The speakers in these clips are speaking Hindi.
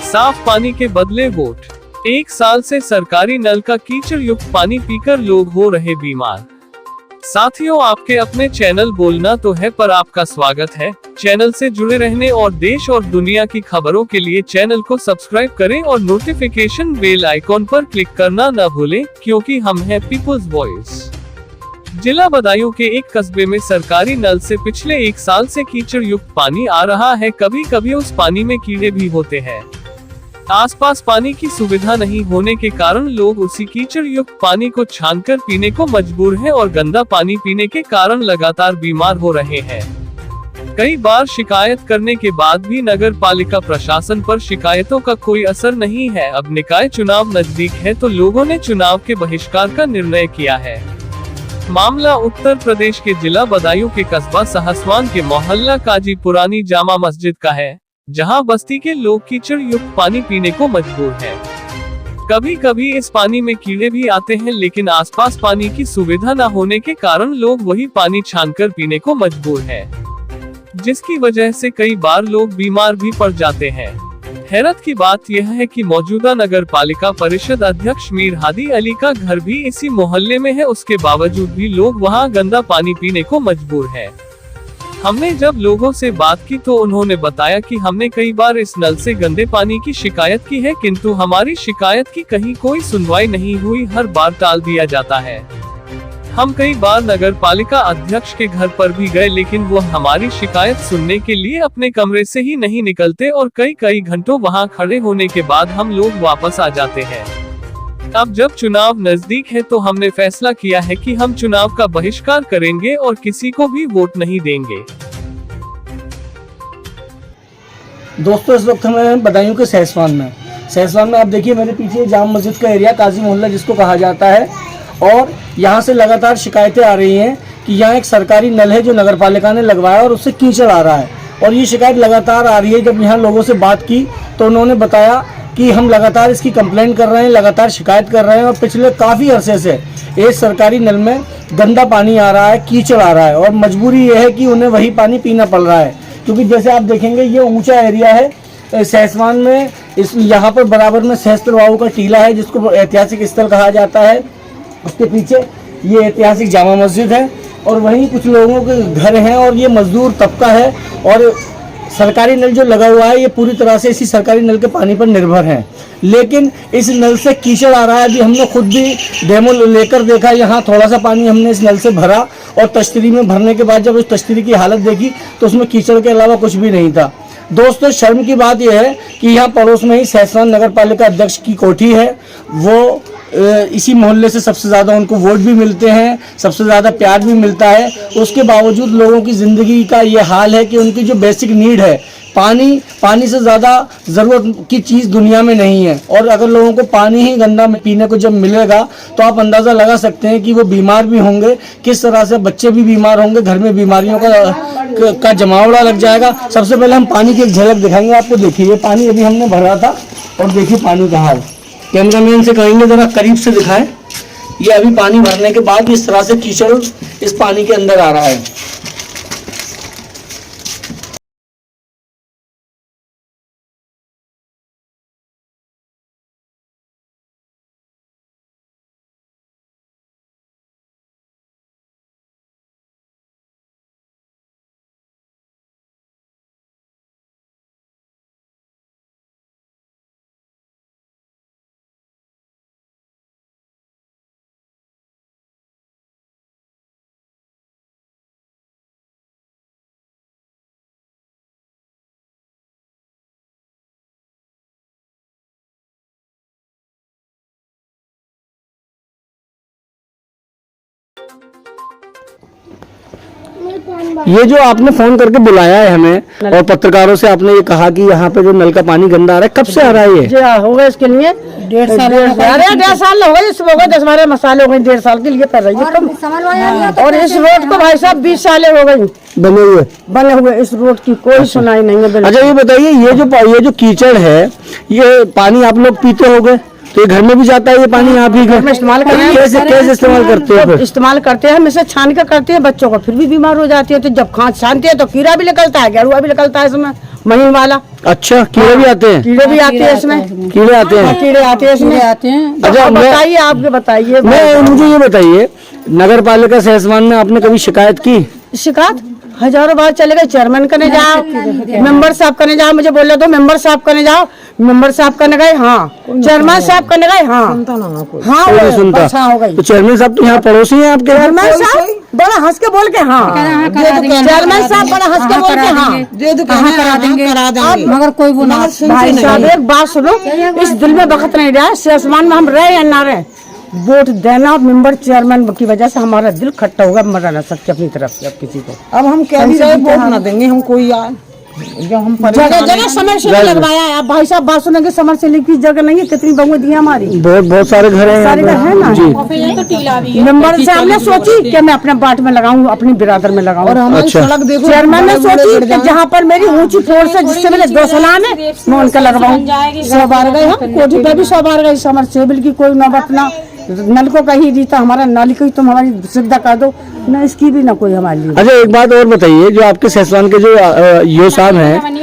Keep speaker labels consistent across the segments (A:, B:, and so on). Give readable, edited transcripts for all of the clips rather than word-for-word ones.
A: साफ पानी के बदले वोट। 1 साल से सरकारी नल का कीचड़ युक्त पानी पीकर लोग हो रहे बीमार। साथियों, आपके अपने चैनल बोलना तो है पर आपका स्वागत है। चैनल से जुड़े रहने और देश और दुनिया की खबरों के लिए चैनल को सब्सक्राइब करें और नोटिफिकेशन बेल आइकॉन पर क्लिक करना न भूलें, क्योंकि हम हैं पीपुल्स वॉइस। जिला बदायूं के एक कस्बे में सरकारी नल से पिछले 1 साल से कीचड़ युक्त पानी आ रहा है। कभी कभी उस पानी में कीड़े भी होते हैं। आसपास पानी की सुविधा नहीं होने के कारण लोग उसी कीचड़ युक्त पानी को छानकर पीने को मजबूर हैं और गंदा पानी पीने के कारण लगातार बीमार हो रहे हैं। कई बार शिकायत करने के बाद भी नगर पालिका प्रशासन पर शिकायतों का कोई असर नहीं है। अब निकाय चुनाव नजदीक है तो लोगों ने चुनाव के बहिष्कार का निर्णय किया है। मामला उत्तर प्रदेश के जिला बदायूं के कस्बा सहसवान के मोहल्ला काजी पुरानी जामा मस्जिद का है, जहां बस्ती के लोग कीचड़ युक्त पानी पीने को मजबूर हैं। कभी कभी इस पानी में कीड़े भी आते हैं, लेकिन आसपास पानी की सुविधा न होने के कारण लोग वही पानी छानकर पीने को मजबूर हैं, जिसकी वजह से कई बार लोग बीमार भी पड़ जाते हैं। हैरत की बात यह है कि मौजूदा नगर पालिका परिषद अध्यक्ष मीर हादी अली का घर भी इसी मोहल्ले में है, उसके बावजूद भी लोग वहां गंदा पानी पीने को मजबूर हैं। हमने जब लोगों से बात की तो उन्होंने बताया कि हमने कई बार इस नल से गंदे पानी की शिकायत की है, किंतु हमारी शिकायत की कहीं कोई सुनवाई नहीं हुई, हर बार टाल दिया जाता है। हम कई बार नगर पालिका अध्यक्ष के घर पर भी गए, लेकिन वो हमारी शिकायत सुनने के लिए अपने कमरे से ही नहीं निकलते और कई घंटों वहां खड़े होने के बाद हम लोग वापस आ जाते हैं। अब जब चुनाव नजदीक है तो हमने फैसला किया है कि हम चुनाव का बहिष्कार करेंगे और किसी को भी वोट नहीं देंगे।
B: दोस्तों, इस वक्त हमें बदायूं के सहसवान में आप देखिए मेरे पीछे जाम मस्जिद का एरिया काजी मोहल्ला जिसको कहा जाता है, और यहाँ से लगातार शिकायतें आ रही हैं कि यहाँ एक सरकारी नल है जो नगर पालिका ने लगवाया और उससे कीचड़ आ रहा है, और ये शिकायत लगातार आ रही है। जब यहाँ लोगों से बात की तो उन्होंने बताया कि हम लगातार इसकी कंप्लेंट कर रहे हैं, लगातार शिकायत कर रहे हैं, और पिछले काफ़ी अरसे से इस सरकारी नल में गंदा पानी आ रहा है, कीचड़ आ रहा है, और मजबूरी ये है कि उन्हें वही पानी पीना पड़ रहा है। क्योंकि जैसे आप देखेंगे ये ऊंचा एरिया है सहसवान में, यहाँ पर बराबर में सहस्त्र बाबू का टीला है जिसको ऐतिहासिक स्थल कहा जाता है। उसके पीछे ये ऐतिहासिक जामा मस्जिद है और वहीं कुछ लोगों के घर हैं, और ये मजदूर तबका है, और सरकारी नल जो लगा हुआ है ये पूरी तरह से इसी सरकारी नल के पानी पर निर्भर है। लेकिन इस नल से कीचड़ आ रहा है। अभी हमने खुद भी डेमो लेकर देखा, यहाँ थोड़ा सा पानी हमने इस नल से भरा और तश्तरी में भरने के बाद जब उस तश्तरी की हालत देखी तो उसमें कीचड़ के अलावा कुछ भी नहीं था। दोस्तों, शर्म की बात यह है कि यहाँ पड़ोस में ही सहसवान नगर पालिका अध्यक्ष की कोठी है। वो इसी मोहल्ले से सबसे ज़्यादा उनको वोट भी मिलते हैं, सबसे ज़्यादा प्यार भी मिलता है। उसके बावजूद लोगों की ज़िंदगी का ये हाल है कि उनकी जो बेसिक नीड है पानी से ज़्यादा ज़रूरत की चीज़ दुनिया में नहीं है। और अगर लोगों को पानी ही गंदा पीने को जब मिलेगा तो आप अंदाज़ा लगा सकते हैं कि वो बीमार भी होंगे, किस तरह से बच्चे भी बीमार होंगे, घर में बीमारियों का जमावड़ा लग जाएगा। सबसे पहले हम पानी की एक झलक दिखाएंगे आपको। देखिए ये पानी अभी हमने भरा था और देखिए पानी का हाल। कैमरामैन से कहेंगे जरा करीब से दिखाएं। ये अभी पानी भरने के बाद इस तरह से कीचड़ इस पानी के अंदर आ रहा है। ये जो आपने फोन करके बुलाया है हमें और पत्रकारों से आपने ये कहा कि यहाँ पे जो नल का पानी गंदा आ रहा है, कब से आ रहा है ये?
C: हो गए इसके लिए 1.5 साल। अरे 1.5 साल हो गए, इसमें 10 12 मसाले हो गए, 1.5 साल के लिए कर रही है। और इस रोड को भाई साहब 20 साल हो गई बने हुए इस रोड की कोई सुनाई नहीं है।
B: अच्छा ये बताइए, ये जो कीचड़ है ये पानी आप लोग पीते हो गए तो ये घर में भी जाता है ये पानी? आप ही घर में इस्तेमाल करते हैं? कैसे इस्तेमाल करते हैं?
C: इस्तेमाल करते हैं, हम इसे छान कर करते हैं, बच्चों को फिर भी बीमार हो जाती है। तो जब छानते हैं तो कीड़ा भी निकलता है, गेरुआ भी निकलता है, इसमें महीन वाला।
B: अच्छा, कीड़े भी आते हैं?
C: कीड़े भी आते हैं इसमें,
B: कीड़े आते हैं?
C: कीड़े आते हैं इसमें आते हैं। अच्छा बताइए, आपके बताइए।
B: मुझे ये बताइए, नगर पालिका सहसवान में आपने कभी शिकायत की?
C: शिकायत हजारों बार चले गए, चेयरमैन करने जाओ, मेंबर साहब करने जाओ, मुझे बोले तो मेंबर साहब करने जाओ, मेंबर साहब करने गए, हाँ, चेयरमैन साहब करने गए, हाँ हाँ
B: नहीं सुनता।
C: हो गई।
B: तो चेयरमैन साहब तो यहाँ पड़ोसी हैं आपके?
C: चेयरमैन साहब बड़ा हंस के बोल के हाँ, चेयरमैन साहब बड़ा हंस के बोल के हाँ करा देंगे, मगर कोई वो ना। भाई साहब एक बात सुनो, इस दिल में वक्त नहीं रहा, सहसवान में हम रहे या ना रहे, वोट देना मेंबर चेयरमैन की वजह से हमारा दिल खट्टा होगा, मरा ना सकते अपनी तरफ से अब किसी को। अब हम क्या वोट ना देंगे, हम कोई यार हम जगह जगह समर से लगवाया है। अब भाई साहब बात सुनेंगे, समर से की जगह नहीं है, कितनी बहुएं दी हमारी, बहुत सारे घर हैं, सारे घर है ना जी। मेंबर साहब ने सोची कि मैं अपने बाट में लगाऊं, अपनी बिरादर में लगाऊं, और हमारी सड़क देखो। चेयरमैन ने सोची कि जहाँ पर मेरी ऊंची फोर्स है, जिससे मेरे 2 सलाम है, मैं उनका लगवाऊं। 100 बार गए हम कोठी पे भी, 100 बार गए, समर सेबिल की कोई नौबत ना, नलकों का ही रीता हमारा, नाली को ही तुम हमारी सुविधा कर दो ना, इसकी भी ना कोई हमारे लिए।
B: अच्छा एक बात और बताइए, जो आपके सहसवान के जो यो साहब हैं,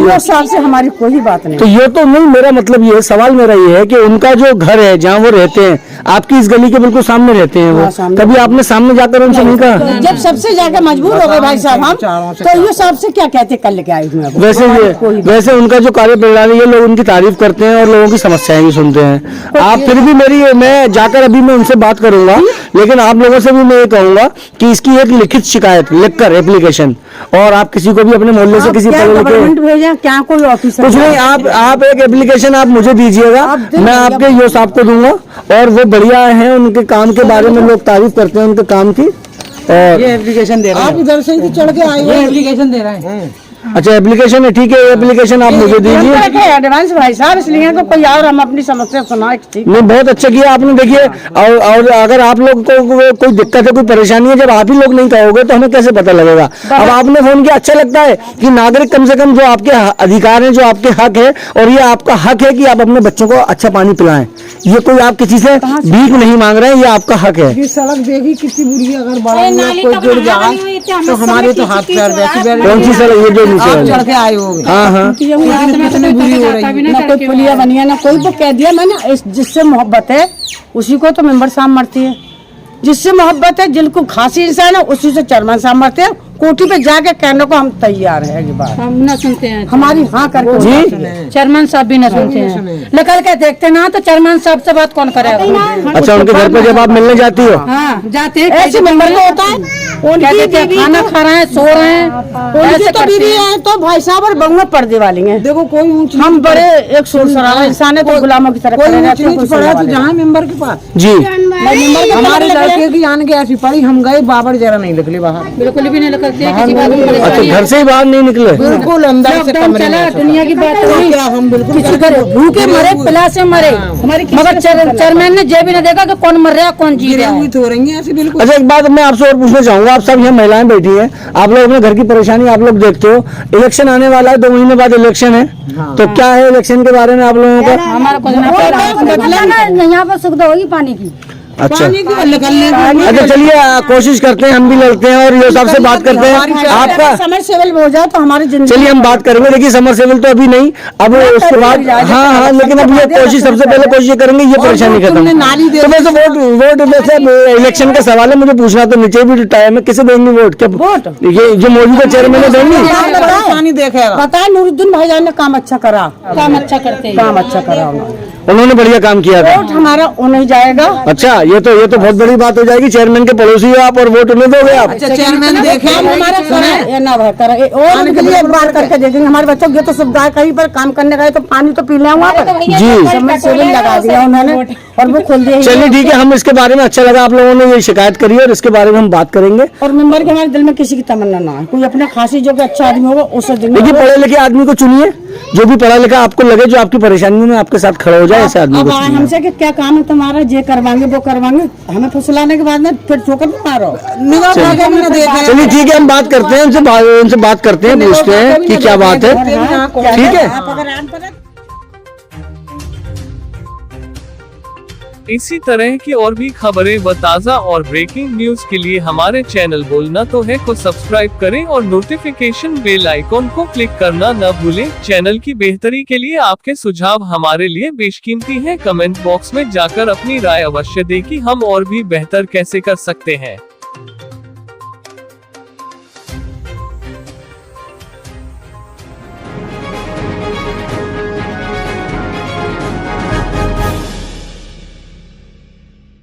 C: यो साहब से हमारी कोई बात नहीं।
B: तो ये तो नहीं, मेरा मतलब ये सवाल मेरा ये है कि उनका जो घर है जहाँ वो रहते हैं, आपकी इस गली के बिल्कुल सामने रहते हैं वो, कभी आपने सामने जाकर उनसे नहीं कहा?
C: जब सबसे जाकर मजबूर हो गए भाई साहब हम, तो ये साहब से क्या कहते कल लेके आए हुए।
B: वैसे उनका जो कार्य प्रणाली है, लोग उनकी तारीफ करते हैं और लोगों की समस्याएं भी सुनते हैं। आप फिर भी मैं जाकर अभी मैं उनसे बात करूंगा, लेकिन आप लोगों से भी मैं ये कहूंगा कि इसकी एक लिखित शिकायत लिखकर एप्लीकेशन, और आप किसी को भी अपने मोहल्ले से किसी
C: गवर्नमेंट भेजा क्या, कोई ऑफिसर
B: कुछ नहीं, आप एक एप्लीकेशन आप मुझे दीजिएगा, मैं आपके यो साहब को दूंगा, और वो बढ़िया हैं, उनके काम के बारे में लोग तारीफ करते हैं उनके काम की। और ये एप्लीकेशन दे रहे हैं, आप इधर से ही चढ़ के आए, ये एप्लीकेशन दे रहे हैं। अच्छा एप्लीकेशन है, ठीक है, एप्लीकेशन आप मुझे दीजिए
C: एडवांस भाई साहब, इसलिए तो कोई और हम अपनी समस्या सुना।
B: नहीं, बहुत अच्छा किया आपने। देखिए, और अगर आप लोग को कोई दिक्कत है, कोई परेशानी है, जब आप ही लोग नहीं कहोगे तो हमें कैसे पता लगेगा। अब आपने फोन किया, अच्छा लगता है कि नागरिक कम से कम जो आपके अधिकार हैं, जो आपके हक है, और ये आपका हक है कि आप अपने बच्चों को अच्छा पानी पिलाएं। ये कोई आप किसी से भीख नहीं मांग रहे हैं, ये आपका हक है।
C: सड़क देखी कितनी बुरी है, अगर बड़ा कोई गिर जाए तो हमारे तो हाथ पैर वैसे।
B: कौन सी सड़क? ये जो
C: चढ़ के आए हो? हाँ हाँ, ना कोई पुलिया बनी है, ना कोई। वो कह दिया मैंने, जिससे मोहब्बत है उसी को तो मेंबर साहब मरती है, जिससे मोहब्बत है, जिनको खासी इंसान है उसी से चेयरमैन साहब मरते हैं। कोठी पे जाके कहने को हम तैयार हैं, ये बात हम न सुनते हैं, हमारी हाँ करके जी। चेयरमैन साहब भी न सुनते हैं, निकल के देखते ना तो चेयरमैन साहब से बात कौन करेगा।
B: अच्छा, उनके घर पे जब आप मिलने जाती हो?
C: हाँ जाते हैं, ऐसे मेंबर को होता है, खाना खा रहे हैं, सो रहे हैं, तो बीवी है तो भाई साहब और बहुएं पर्दे वाली हैं। देखो कोई हम बड़े एक सुर सरारा इंसान है, तो गुलामों की तरह जहाँ मेंबर के पास
B: जी,
C: हमारे लड़के की आन के ऐसी पड़ी, हम गए बाबर जरा नहीं निकले बाहर, बिल्कुल भी नहीं निकलते।
B: अच्छा, घर से ही बाहर नहीं निकले?
C: बिल्कुल अंदर से कमरे में। दुनिया की बात हुई, हम बिल्कुल भूखे मरे, पिला से मरे, मगर चेयरमैन ने ये भी नहीं देखा कि कौन मर रहा है कौन जी रहा है।
B: अच्छा एक बात मैं आपसे और पूछना चाहूंगा, आप सब यहाँ महिलाएं बैठी हैं, आप लोग अपने घर की परेशानी आप लोग देखते हो, इलेक्शन आने वाला है, 2 महीने बाद इलेक्शन है, तो क्या है इलेक्शन के बारे में आप लोगों का?
C: हमारा कुछ यहाँ पर सुविधा होगी पानी की।
B: अच्छा अच्छा, चलिए कोशिश करते हैं, हम भी लड़ते हैं और ये साहब से बात करते हैं। आपका
C: समर सेवल हो जाए तो हमारी जिंदगी,
B: चलिए हम बात करेंगे। देखिए समर सेवल तो अभी नहीं, अब उसके बाद हाँ हाँ, लेकिन अब ये कोशिश, सबसे पहले कोशिश करेंगे ये परेशानी खत्म। तो वैसे वोट वैसे इलेक्शन का सवाल है, मुझे पूछना तो नीचे भी टाइम है, किसे देंगे वोट? क्या वोट ये जो मौजूदा चेयरमैन है देंगे?
C: बताए नूरुद्दीन भाईजान ने काम अच्छा करा, काम अच्छा करते, काम अच्छा करा,
B: उन्होंने बढ़िया काम किया था।
C: वोट हमारा उन्हें जाएगा।
B: अच्छा, ये तो बहुत बड़ी बात हो जाएगी, चेयरमैन के पड़ोसी हो आप और वोट उन्हें दोगे आप?
C: अच्छा, चेयरमैन देखे हमारा करे ना भाई करे, और उनके लिए एक बार करके देखेंगे। हमारे बच्चों की तो सुविधा है, कहीं पर काम करने गए तो पानी तो पी ले वहाँ पर जी, सेविंग लगा दिया उन्होंने और वो खोल दिया।
B: चलिए ठीक है, हम इसके बारे में, अच्छा लगा आप लोगों ने ये शिकायत करी और इसके बारे में हम बात करेंगे।
C: और मेंबर के हमारे दिल में किसी की तमन्ना ना है, कोई अपने खासी जो कि अच्छा आदमी होगा उसे
B: देखिए, पढ़े लिखे आदमी को चुनिए, जो भी पढ़ा लिखा आपको लगे, जो आपकी परेशानी में आपके साथ खड़ा हो जाए, ऐसे आदमी को चुनिए।
C: हमसे कि क्या काम है तुम्हारा, ये करवाएंगे वो करवाएंगे, हमें फुसलाने के बाद में फिर ठोकर मारो।
B: चलिए ठीक है, हम बात करते हैं उनसे बात करते हैं, पूछते हैं कि क्या बात है, ठीक है।
A: इसी तरह की और भी खबरें व ताज़ा और ब्रेकिंग न्यूज के लिए हमारे चैनल बोलना तो है को सब्सक्राइब करें और नोटिफिकेशन बेल आइकॉन को क्लिक करना न भूलें। चैनल की बेहतरी के लिए आपके सुझाव हमारे लिए बेशकीमती हैं। कमेंट बॉक्स में जाकर अपनी राय अवश्य दें कि हम और भी बेहतर कैसे कर सकते हैं।